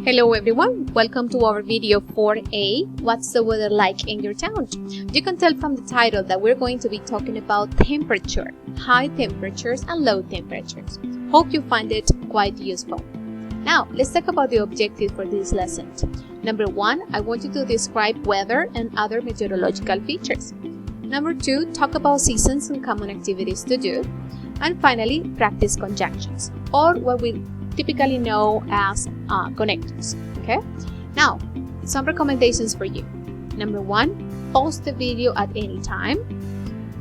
Hello everyone, welcome to our video 4A, what's the weather like in your town? You can tell from the title that we're going to be talking about temperature, high temperatures and low temperatures. Hope you find it quite useful. Now, let's talk about the objectives for this lesson. Number 1, I want you to describe weather and other meteorological features. Number 2, talk about seasons and common activities to do. And finally, practice conjunctions, or what we typically know as connectors. Okay, now some recommendations for you. Number 1, pause the video at any time.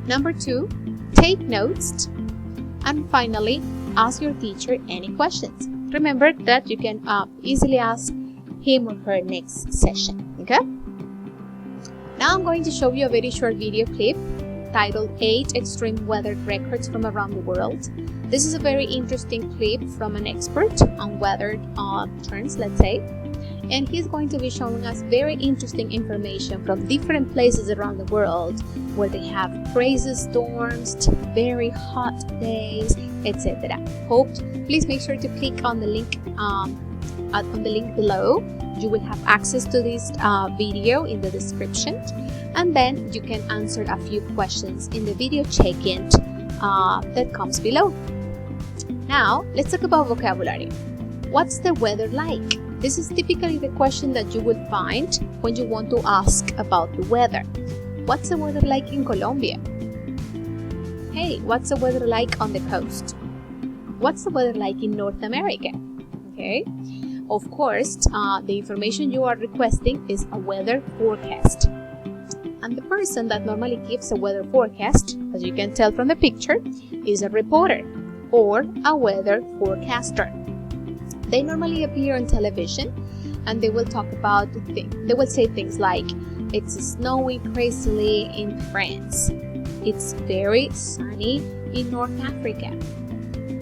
Number 2, take notes. And finally, ask your teacher any questions. Remember that you can easily ask him or her next session. Okay, now I'm going to show you a very short video clip titled 8 Extreme Weather Records from Around the World. This is a very interesting clip from an expert on weather terms, let's say, and he's going to be showing us very interesting information from different places around the world where they have crazy storms, very hot days, etc. Please make sure to click on the link below. You will have access to this video in the description, and then you can answer a few questions in the video check-in that comes below. Now, let's talk about vocabulary. What's the weather like? This is typically the question that you will find when you want to ask about the weather. What's the weather like in Colombia? Hey, what's the weather like on the coast? What's the weather like in North America? Okay, of course, the information you are requesting is a weather forecast. And the person that normally gives a weather forecast, as you can tell from the picture, is a reporter or a weather forecaster. They normally appear on television and they will talk about they will say things like, it's snowing crazily in France, it's very sunny in North Africa,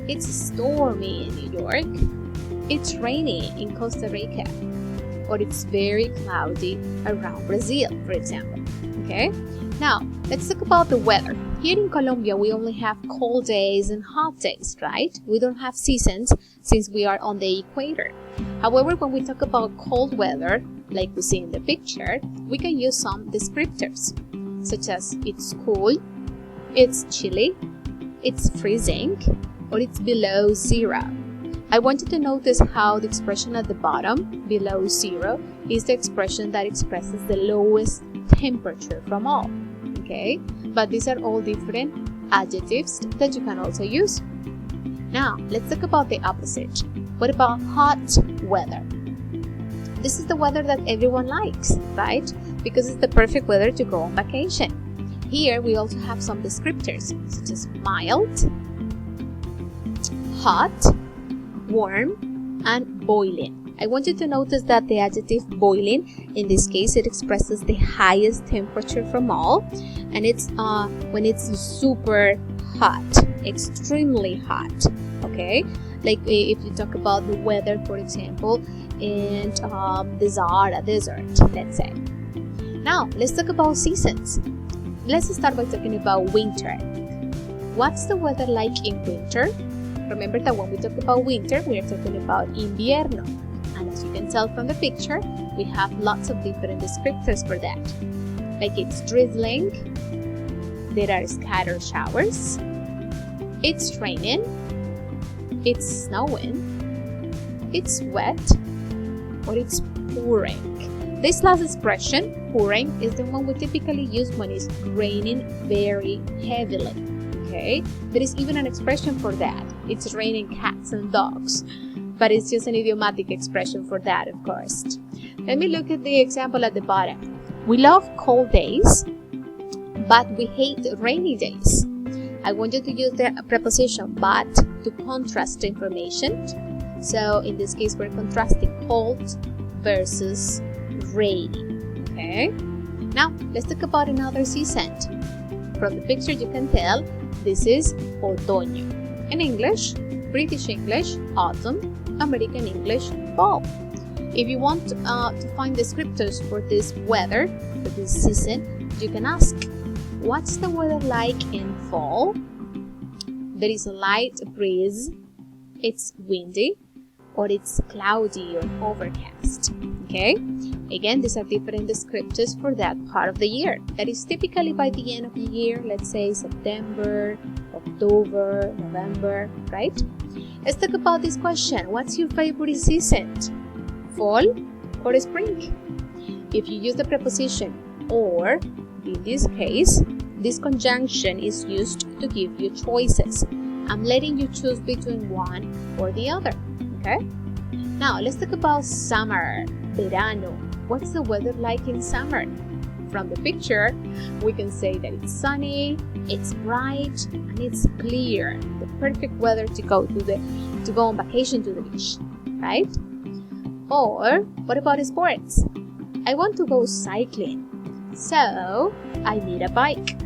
it's stormy in New York, it's rainy in Costa Rica, or it's very cloudy around Brazil, for example. Okay, now let's talk about the weather. Here in Colombia, we only have cold days and hot days, right? We don't have seasons since we are on the equator. However, when we talk about cold weather, like we see in the picture, we can use some descriptors, such as it's cool, it's chilly, it's freezing, or it's below zero. I want you to notice how the expression at the bottom, below zero, is the expression that expresses the lowest temperature from all. Okay, but these are all different adjectives that you can also use. Now, let's talk about the opposite. What about hot weather? This is the weather that everyone likes, right? Because it's the perfect weather to go on vacation. Here, we also have some descriptors, such as mild, hot, warm, and boiling. I want you to notice that the adjective boiling, in this case, it expresses the highest temperature from all, and it's when it's super hot, extremely hot. Okay, like if you talk about the weather, for example, in the Sahara Desert, let's say. Now, let's talk about seasons. Let's start by talking about winter. What's the weather like in winter? Remember that when we talk about winter, we are talking about invierno. And as you can tell from the picture, we have lots of different descriptors for that. Like it's drizzling, there are scattered showers, it's raining, it's snowing, it's wet, or it's pouring. This last expression, pouring, is the one we typically use when it's raining very heavily. Okay, there is even an expression for that. It's raining cats and dogs. But it's just an idiomatic expression for that, of course. Let me look at the example at the bottom. We love cold days, but we hate rainy days. I want you to use the preposition but to contrast information. So in this case, we're contrasting cold versus rainy. Okay. Now, let's talk about another season. From the picture, you can tell this is otoño. In English, British English, autumn. American English, fall. If you want to find descriptors for this weather, for this season, you can ask, what's the weather like in fall? There is a light breeze, it's windy, or it's cloudy or overcast. Okay? Again, these are different descriptors for that part of the year. That is typically by the end of the year, let's say September, October, November, right? Let's talk about this question. What's your favorite season? Fall or spring? If you use the preposition or, in this case, this conjunction is used to give you choices. I'm letting you choose between one or the other, okay? Now, let's talk about summer, verano. What's the weather like in summer? From the picture, we can say that it's sunny, it's bright, and it's clear. The perfect weather to go on vacation to the beach, right? Or, what about sports? I want to go cycling, so I need a bike.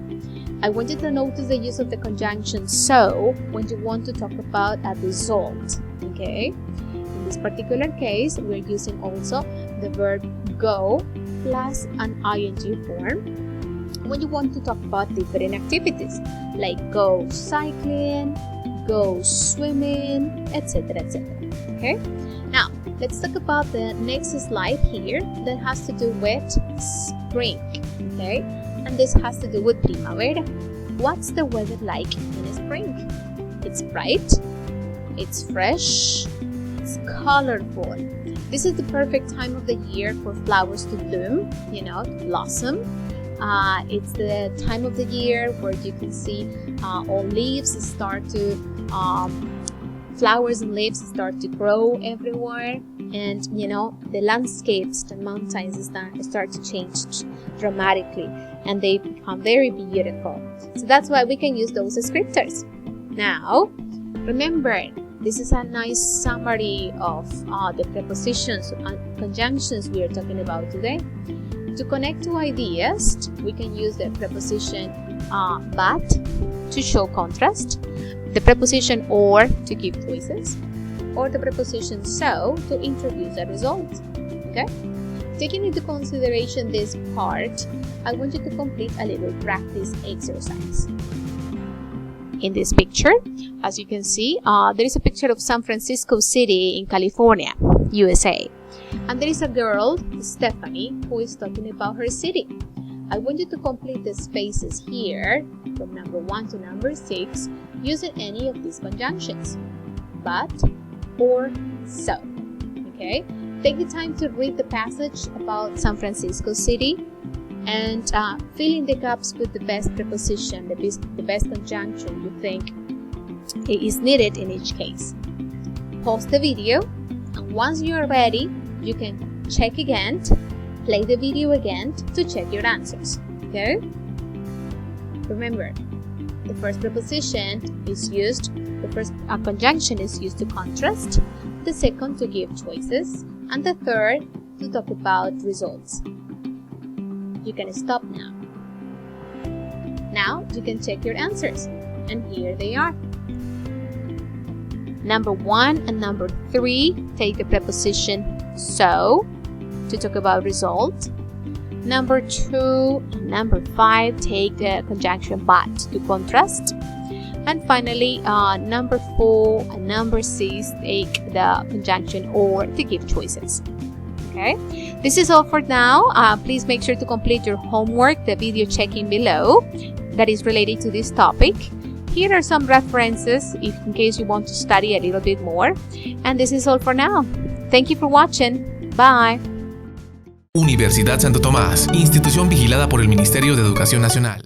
I want you to notice the use of the conjunction so when you want to talk about a result, okay? In this particular case, we're using also the verb go plus an ing form when you want to talk about different activities like go cycling, go swimming, etc., etc. Okay? Now, let's talk about the next slide here that has to do with spring, okay? And this has to do with primavera. What's the weather like in spring? It's bright, it's fresh, it's colorful. This is the perfect time of the year for flowers to bloom, to blossom. It's the time of the year where you can see all leaves start to, flowers and leaves start to grow everywhere. And, the landscapes, the mountains start to change dramatically and they become very beautiful. So that's why we can use those descriptors. Now, remember, this is a nice summary of the prepositions and conjunctions we are talking about today. To connect two ideas, we can use the preposition but to show contrast, the preposition or to give choices, or the preposition so to introduce a result. Okay? Taking into consideration this part, I want you to complete a little practice exercise. In this picture, as you can see, there is a picture of San Francisco City in California, USA. And there is a girl, Stephanie, who is talking about her city. I want you to complete the spaces here from number 1 to number 6 using any of these conjunctions. But, or, so. Okay? Take the time to read the passage about San Francisco City and fill in the gaps with the best preposition, the best conjunction you think is needed in each case. Pause the video, and once you are ready, you can check again, play the video again to check your answers. Okay? Remember, the first preposition is used, the first conjunction is used to contrast, the second to give choices, and the third to talk about results. You can stop now. Now you can check your answers, and here they are. Number 1 and number 3 take the preposition so to talk about result. Number 2 and number 5 take the conjunction but to contrast. And finally, number 4 and number 6 take the conjunction or to give choices. Okay, this is all for now. Please make sure to complete your homework, the video checking below that is related to this topic. Here are some references in case you want to study a little bit more. And this is all for now. Thank you for watching. Bye. Universidad Santo Tomás, institución vigilada por el Ministerio de Educación Nacional.